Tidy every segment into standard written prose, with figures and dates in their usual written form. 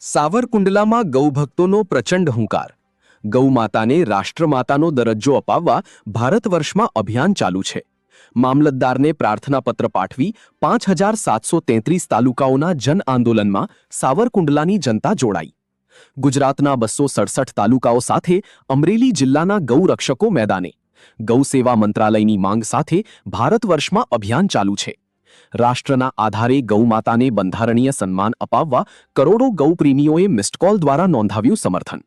સાવરકુંડલામાં ગૌભક્તોનો પ્રચંડ હુંકાર। ગૌમાતાને રાષ્ટ્રમાતાનો દરજ્જો અપાવવા ભારત વર્ષમાં અભિયાન ચાલુ છે। મામલતદારને પ્રાર્થનાપત્ર પાઠવી 5733 તાલુકાઓના જન આંદોલનમાં સાવરકુંડલાની જનતા જોડાઈ। ગુજરાતના 267 તાલુકાઓ સાથે અમરેલી જિલ્લાના ગૌરક્ષકો મેદાને। ગૌસેવા મંત્રાલયની માંગ સાથે ભારત વર્ષમાં અભિયાન ચાલુ છે। રાષ્ટ્રના આધારે ગૌમાતાને બંધારણીય સન્માન અપાવવા કરોડો ગૌપ્રેમીઓએ મિસ્ડ કોલ દ્વારા નોંધાવ્યું સમર્થન।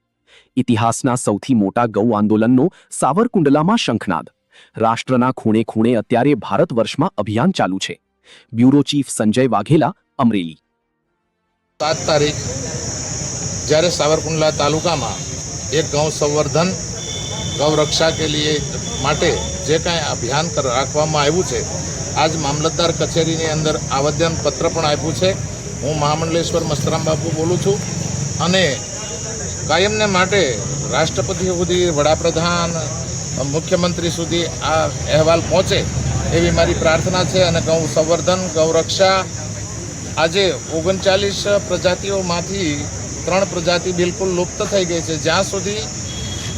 ઇતિહાસના સૌથી મોટા ગૌ આંદોલનનો સાવરકુંડલામાં શંખનાદ। રાષ્ટ્રના ખૂણે ખૂણે અત્યારે ભારત વર્ષમાં અભિયાન ચાલુ છે। Bureau chief Sanjay Vaghela, Amreli. 7 તારીખ જ્યારે સાવરકુંડલા તાલુકામાં એક ગૌ સંવર્ધન ગૌ રક્ષા કે લીએ માટે જે કાંઈ અભિયાન રાખવામાં આવ્યું છે, આજ મામલતદાર કચેરીની અંદર આવેદન પત્ર પણ આપ્યું છે। હું મહામંડલેશ્વર મસ્તરામ બાપુ બોલું છું અને કાયમને માટે રાષ્ટ્રપતિ સુધી, વડાપ્રધાન, મુખ્યમંત્રી સુધી આ અહેવાલ પહોંચે એવી મારી પ્રાર્થના છે। અને ગૌ સંવર્ધન ગૌ રક્ષા આજે 39 પ્રજાતિઓમાંથી 3 પ્રજાતિ બિલકુલ લુપ્ત થઈ ગઈ છે। જ્યાં સુધી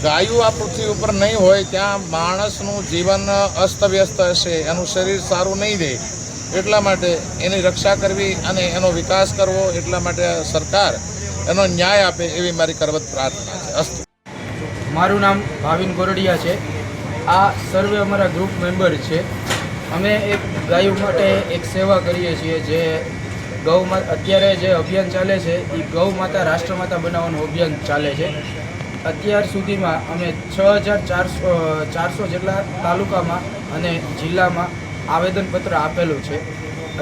ગાયો આ પૃથ્વી ઉપર નહીં હોય ત્યાં માણસનું જીવન અસ્તવ્યસ્ત હશે, એનું શરીર સારું નહીં રહે। એટલા માટે એની રક્ષા કરવી અને એનો વિકાસ કરવો, એટલા માટે સરકાર એનો ન્યાય આપે એવી મારી કરવત પ્રાર્થના છે। અસ્તુ। મારું નામ ભાવિન ગોરડિયા છે। આ સર્વે અમારા ગ્રુપ મેમ્બર છે। અમે એક ગાયો માટે એક સેવા કરીએ છીએ। જે અત્યારે જે અભિયાન ચાલે છે એ ગૌ માતા રાષ્ટ્રમાતા બનાવવાનું અભિયાન ચાલે છે। અત્યાર સુધીમાં અમે 6400 જેટલા તાલુકામાં અને જિલ્લામાં આવેદનપત્ર આપેલું છે।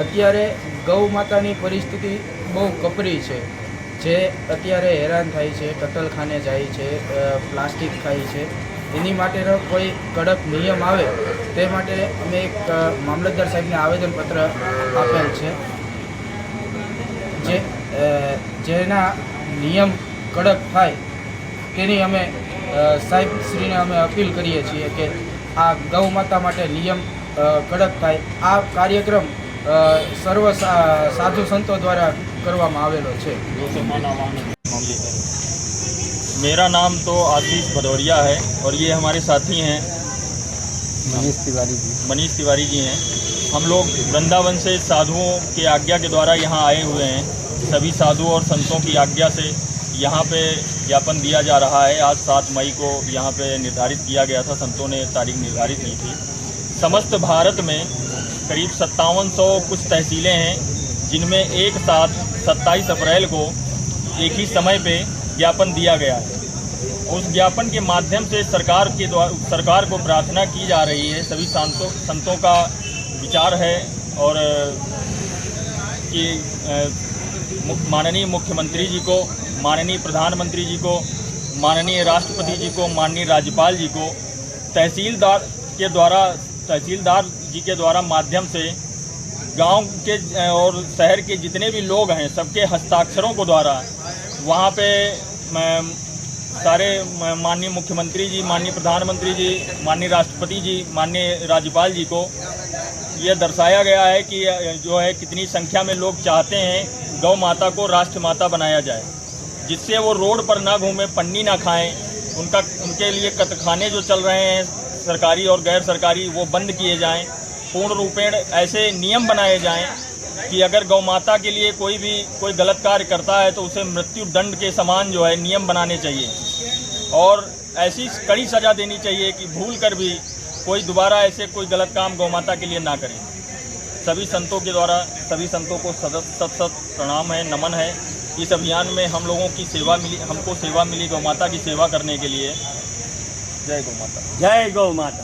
અત્યારે ગૌ માતાની પરિસ્થિતિ બહુ કપરી છે। જે અત્યારે હેરાન થાય છે, કતલખાને જાય છે, પ્લાસ્ટિક ખાય છે। એની માટેનો કોઈ કડક નિયમ આવે તે માટે અમે એક મામલતદાર સાહેબને આવેદનપત્ર આપેલ છે। જેના નિયમ કડક થાય તેની અમે સાહેબશ્રીને અમે અપીલ કરીએ છીએ કે આ ગૌ માતા માટે નિયમ કડક થાય। આ કાર્યક્રમ સર્વ સાધુ સંતો द्वारा કરવામાં આવેલો છે। मेरा नाम तो आशीष भदौरिया है और ये हमारे साथी हैं मनीष तिवारी जी हैं। हम लोग वृंदावन से साधुओं की आज्ञा के द्वारा यहाँ आए हुए हैं। सभी साधुओं और संतों की आज्ञा से यहाँ पे ज्ञापन दिया जा रहा है। आज 7 मई को यहाँ पे निर्धारित किया गया था, संतों ने तारीख निर्धारित की थी। समस्त भारत में करीब 5700 कुछ तहसीलें हैं, जिनमें एक साथ 27 अप्रैल को एक ही समय पे ज्ञापन दिया गया है। उस ज्ञापन के माध्यम से सरकार को प्रार्थना की जा रही है। सभी संतों का विचार है और कि माननीय मुख्यमंत्री जी को, माननीय प्रधानमंत्री जी को, माननीय राष्ट्रपति जी को, माननीय राज्यपाल जी को तहसीलदार जी के द्वारा माध्यम से गांव के और शहर के जितने भी लोग हैं सबके हस्ताक्षरों को द्वारा वहाँ पे सारे माननीय मुख्यमंत्री जी, माननीय प्रधानमंत्री जी, माननीय राष्ट्रपति जी, माननीय राज्यपाल जी को ये दर्शाया गया है कि जो है कितनी संख्या में लोग चाहते हैं गौ माता को राष्ट्र माता बनाया जाए, जिससे वो रोड पर ना घूमें, पन्नी ना खाएं। उनके लिए कत्लखाने जो चल रहे हैं सरकारी और गैर सरकारी वो बंद किए जाएं। पूर्ण रूपेण ऐसे नियम बनाए जाएं कि अगर गौ माता के लिए कोई गलत कार्य करता है तो उसे मृत्यु दंड के समान जो है नियम बनाने चाहिए और ऐसी कड़ी सज़ा देनी चाहिए कि भूल कर भी कोई दोबारा ऐसे कोई गलत काम गौ माता के लिए ना करे। सभी संतों के द्वारा सभी संतों को सत प्रणाम है, नमन है। इस अभियान में हम लोगों की हमको सेवा मिली गौ माता की सेवा करने के लिए। जय गौ माता। जय गौ माता।